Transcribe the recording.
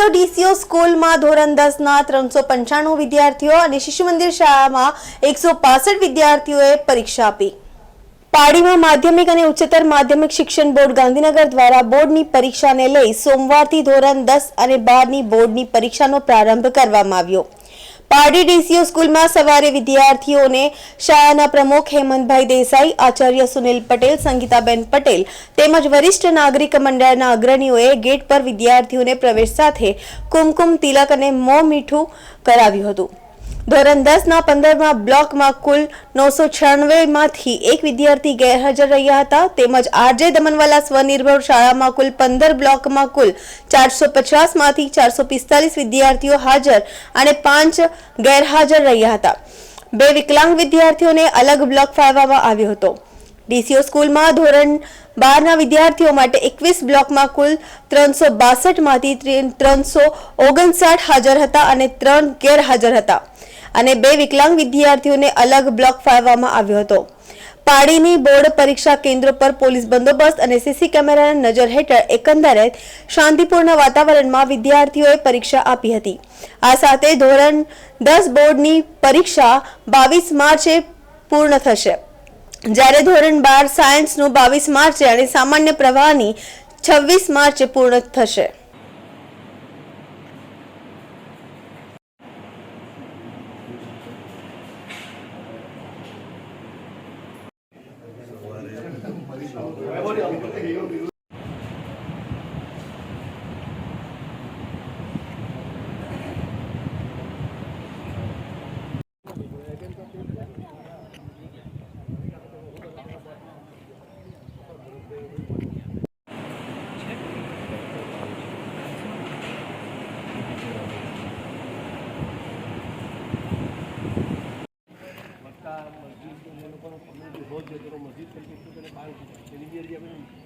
પાડીઓ DCO સ્કૂલમાં ધોરણ 10ના 395 વિદ્યાર્થીઓ અને શિશુ મંદિર શાળામાં 165 વિદ્યાર્થીઓએ પરીક્ષા આપી। પાડીમાં માધ્યમિક અને ઉચ્ચતર માધ્યમિક શિક્ષણ બોર્ડ ગાંધીનગર દ્વારા બોર્ડની પરીક્ષાને લઈ સોમવારથી ધોરણ 10 અને 12ની બોર્ડની પરીક્ષાનો પ્રારંભ કરવામાં આવ્યો। પાડી ડીસીઓ સ્કૂલમાં સવારે વિદ્યાર્થીઓને શાળાના પ્રમુખ હેમંતભાઈ દેસાઈ, આચાર્ય સુનિલ પટેલ, સંગીતાબેન પટેલ તેમજ વરિષ્ઠ નાગરિક મંડળના અગ્રણીઓએ ગેટ પર વિદ્યાર્થીઓને પ્રવેશ સાથે કુમકુમ તિલક અને મોં મીઠું કરાવ્યું હતું। ધોરણ 10ના 15મા બ્લોકમાં કુલ 996 માંથી એક વિદ્યાર્થી ગેરહાજર રહ્યા હતા। તેમજ આરજે દમનવાલા સ્વનિર્ભર શાળામાં કુલ 15 બ્લોકમાં કુલ 450 માંથી 445 વિદ્યાર્થીઓ હાજર અને 5 ગેરહાજર રહ્યા હતા। 2 વિકલાંગ વિદ્યાર્થીઓને અલગ બ્લોક ફાળવવામાં આવ્યો હતો। ડીસીઓ સ્કૂલમાં ધોરણ 12ના વિદ્યાર્થીઓ માટે 21 બ્લોકમાં કુલ 362 માંથી 359 હાજર હતા અને 3 ગેરહાજર હતા અને 2 વિકલાંગ વિદ્યાર્થીઓને અલગ બ્લોક ફાળવવામાં આવ્યો હતો। પાડીની બોર્ડ પરીક્ષા કેન્દ્રો પર પોલીસ બંદોબસ્ત અને સીસી કેમેરાના નજર હેઠળ એકંદરે શાંતિપૂર્ણ વાતાવરણમાં વિદ્યાર્થીઓએ પરીક્ષા આપી હતી। આ સાથે ધોરણ 10 બોર્ડની પરીક્ષા 22 માર્ચે પૂર્ણ થશે, જ્યારે ધોરણ 12 સાયન્સનું 22 માર્ચે અને સામાન્ય પ્રવાહની 26 માર્ચે પૂર્ણ થશે। મસ્જિદ